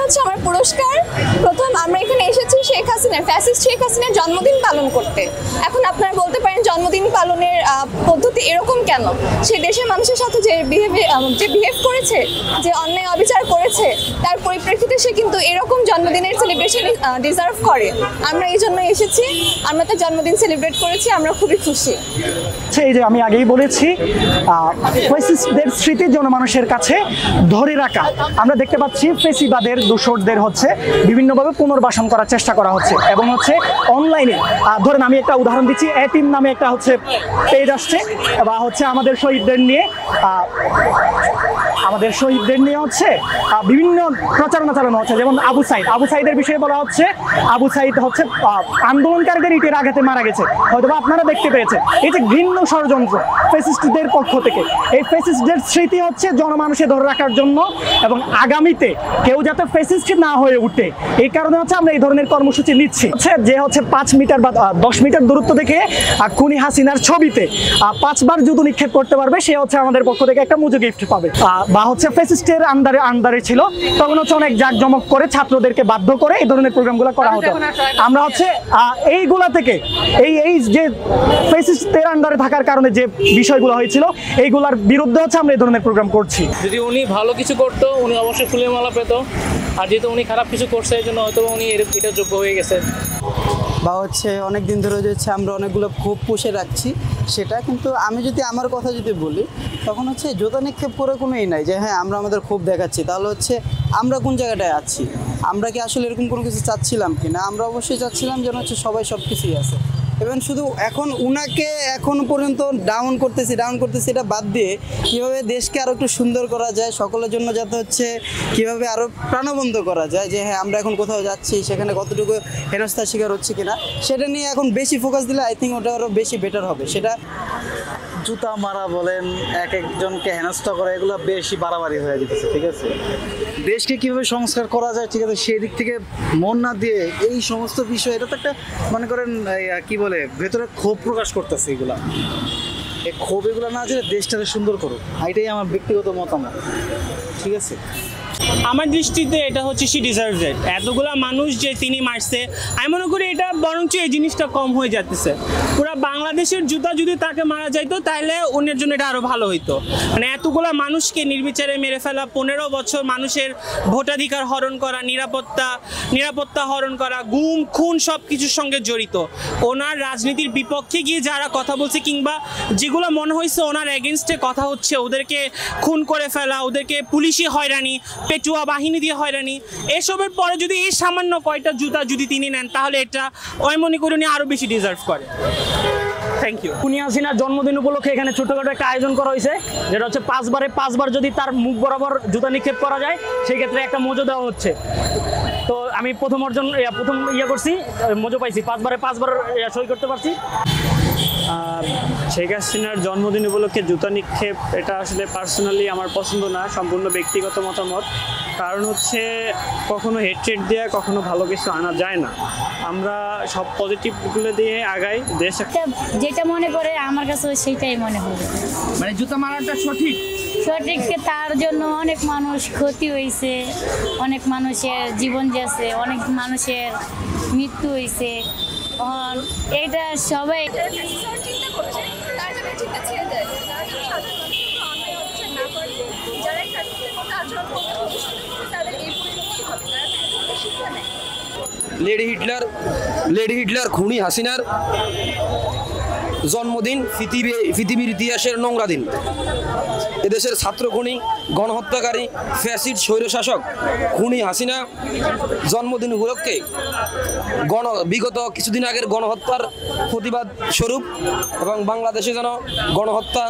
হচ্ছে আমার পুরস্কার। প্রথম আমরা এখানে এসেছি শেখ হাসিনা, ফ্যাসিস্ট শেখ হাসিনার জন্মদিন পালন করতে। এখন আপনারা বলতে পারেন জন্মদিন পালনের পদ্ধতি এরকম কেন? সে দেশের মানুষের সাথে যে বিহেভ করেছে, যে অন্যায় অবিচার করেছে, তার পরিপ্রেক্ষিতে সে কিন্তু এরকম জন্মদিনের সেলিব্রেশন ডিজার্ভ করে। আমরা এই জন্য এসেছি, আমরা তার জন্মদিন সেলিব্রেট করেছি, আমরা খুবই খুশি। এই যে আমি আগেই বলেছি, ফ্যাসিস্টদের স্মৃতি জনমানুষের কাছে ধরে রাখা। আমরা দেখতে পাচ্ছি ফেসিবাদের দোসরদের হচ্ছে বিভিন্নভাবে পুনর্বাসন করার চেষ্টা করা হচ্ছে এবং হচ্ছে অনলাইনে ধরেন আমি একটা উদাহরণ দিচ্ছি, এটিম নামে একটা হচ্ছে পেজ আসছে বা হচ্ছে আমাদের শহীদদের নিয়ে হচ্ছে বিভিন্ন প্রচারণা চালানো হচ্ছে। যেমন আবু সাইদের বিষয়ে বলা হচ্ছে আবু সাইদ হচ্ছে আন্দোলনকারীদের ইটের আঘাতে মারা গেছে, হয়তো আপনারা দেখতে পেয়েছেন। এই যে ঘৃণ্য ষড়যন্ত্র ফ্যাসিস্টদের পক্ষ থেকে, এই ফ্যাসিস্টদের স্মৃতি হচ্ছে জনমানুষে ধরে রাখার জন্য এবং আগামীতে কেউ যাতে ফ্যাসিস্ট না হয়ে উঠে, এই কারণে হচ্ছে আমরা এই ধরনের কর্মসূচি নিচ্ছি। যে হচ্ছে 5 মিটার বা 10 মিটার দূরত্ব থেকে খুনি হাসিনার ছবিতে 5 বার জুতো নিক্ষেপ করতে পারবে, সে হচ্ছে আমাদের পক্ষ থেকে একটা মুজো গিফট পাবে। বা হচ্ছে ফ্যাসিস্টের আন্ডারে ছিল তখন হচ্ছে অনেক জাঁকজমক করে ছাত্রদেরকে বাধ্য করে এই ধরনের প্রোগ্রামগুলো করা হতো। আমরা হচ্ছে এইগুলা থেকে এই যে ফ্যাসিস্টের আন্ডারে থাকার কারণে যে বিষয়গুলো হয়েছিল এইগুলার বিরুদ্ধে হচ্ছে আমরা এই ধরনের প্রোগ্রাম করছি। যদি উনি ভালো কিছু করতো উনি অবশ্যই ফুলের মালা পেত, আর যেহেতু উনি খারাপ কিছু করছে এই জন্য হয়তো উনি এটা যোগ্য হয়ে গেছে। বা হচ্ছে অনেক দিন ধরে হচ্ছে আমরা অনেকগুলো ক্ষোভ পুষে রাখছি সেটা, কিন্তু আমি যদি আমার কথা যদি বলি তখন হচ্ছে জোতা নিক্ষেপ করে কোনো নাই যে হ্যাঁ আমরা আমাদের ক্ষোভ দেখাচ্ছি, তাহলে হচ্ছে আমরা কোন জায়গাটায় আছি, আমরা কি আসলে এরকম কোনো কিছু চাচ্ছিলাম কি না? আমরা অবশ্যই চাচ্ছিলাম যেন হচ্ছে সবাই সব কিছুই আছে। এবং শুধু এখন উনাকে এখন পর্যন্ত ডাউন করতেছি এটা বাদ দিয়ে কীভাবে দেশকে আরও একটু সুন্দর করা যায়, সকলের জন্য যাতে হচ্ছে কীভাবে আরও প্রাণবন্ত করা যায়, যে হ্যাঁ আমরা এখন কোথাও যাচ্ছি সেখানে কতটুকু হেনস্থার শিকার হচ্ছে কিনা সেটা নিয়ে এখন বেশি ফোকাস দিলে আই থিঙ্ক ওটা আরও বেশি বেটার হবে। সেটা জুতা মারা বলেন, এক একজনকে হেনস্থা করা, এগুলো বেশি বাড়াবাড়ি হয়ে যেতেছে। ঠিক আছে, দেশকে কীভাবে সংস্কার করা যায়, ঠিক আছে, সেই দিক থেকে মন না দিয়ে এই সমস্ত বিষয়, এটা তো একটা মনে করেন কি বলে ভেতরে ক্ষোভ প্রকাশ করতেছে। এগুলা এই ক্ষোভ এগুলো না যে দেশটাকে সুন্দর করুক, এটাই আমার ব্যক্তিগত মতামত। ঠিক আছে, আমার দৃষ্টিতে এটা হচ্ছে শি ডিজার্ভস ইট। এতগুলা মানুষ যে তিনি মারছে, আমি মনে করি এটা বরঞ্চ এই জিনিসটা কম হয়ে যাচ্ছে। পুরো বাংলাদেশের জুতা যদি তাকে মারা যাইতো তাহলে অন্যের জন্য এটা আরও ভালো হইতো। মানে এতগুলা মানুষকে নির্বিচারে মেরে ফেলা, 15 বছর মানুষের ভোটাধিকার হরণ করা, নিরাপত্তা হরণ করা, গুম খুন সব কিছুর সঙ্গে জড়িত। ওনার রাজনীতির বিপক্ষে গিয়ে যারা কথা বলছে কিংবা যেগুলো মনে হয়েছে ওনার এগেনস্টে কথা হচ্ছে, ওদেরকে খুন করে ফেলা, ওদেরকে পুলিশি হয়রানি, পেটুয়া বাহিনী দিয়ে হয়রানি, এসবের পরে যদি এই সামান্য কয়টা জুতা যদি তিনি নেন তাহলে এটা ওই মনে করি উনি আরও বেশি ডিজার্ভ করে। Thank you. খুনি হাসিনার জন্মদিন উপলক্ষে এখানে ছোটখাটো একটা আয়োজন করা হয়েছে, যেটা হচ্ছে 5 বার যদি তার মুখ বরাবর জুতা নিক্ষেপ করা যায় সেই ক্ষেত্রে একটা মজো দেওয়া হচ্ছে। তো আমি প্রথম করছি, মজো পাইছি, 5 বার সই করতে পারছি। শেখ হাসিনার জন্মদিন উপলক্ষে জুতা নিক্ষেপ এটা আসলে পার্সোনালি আমার পছন্দ না, সম্পূর্ণ ব্যক্তিগত মতামত। কারণ হচ্ছে কখনো হেট্রেট দিয়ে কখনো ভালো কিছু আনা যায় না, আমরা সব পজিটিভগুলো দিয়ে আগাই। দেশ যেটা মনে করে আমার কাছে সেইটাই মনে হবে, মানে জুতা মারাটা সঠিক। তার জন্য অনেক মানুষ ক্ষতি হয়েছে, অনেক মানুষের জীবন গেছে, অনেক মানুষের মৃত্যু হয়েছে। এইটা সবাই লেডি হিটলার খুনি হাসিনার জন্মদিন পৃথিবীর ইতিহাসের নোংরা দিন। এদেশের ছাত্র খুনি, গণহত্যাকারী, ফ্যাসিস্ট স্বৈরশাসক খুনি হাসিনা জন্মদিন উপলক্ষে বিগত কিছুদিন আগের গণহত্যার প্রতিবাদ স্বরূপ এবং বাংলাদেশে যেন গণহত্যা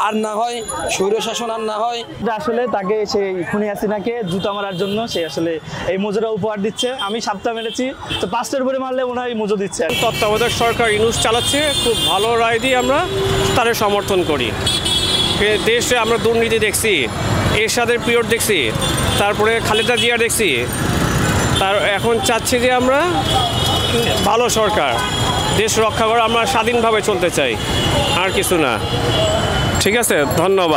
আর না হয়, স্বৈরশাসন আর না হয়, আসলে তাকে সেই খুনি হাসিনাকে জুতা মারার জন্য সে আসলে এই মজুরা উপহার দিচ্ছে। আমি 7টা মেরেছি, তো 5টার উপরে মারলে মনে হয় মজু দিচ্ছে। তত্ত্বাবধায়ক সরকার ইউনূস চালাচ্ছে, খুব ভালো রায় দিয়ে আমরা তাদের সমর্থন করি। দেশে আমরা দুর্নীতি দেখছি, এরশাদের পিরিয়ড দেখছি, তারপরে খালেদা জিয়া দেখছি, এখন চাচ্ছি যে আমরা ভালো সরকার, দেশ রক্ষা করে আমরা স্বাধীনভাবে চলতে চাই, আর কিছু না। ঠিক আছে, ধন্যবাদ।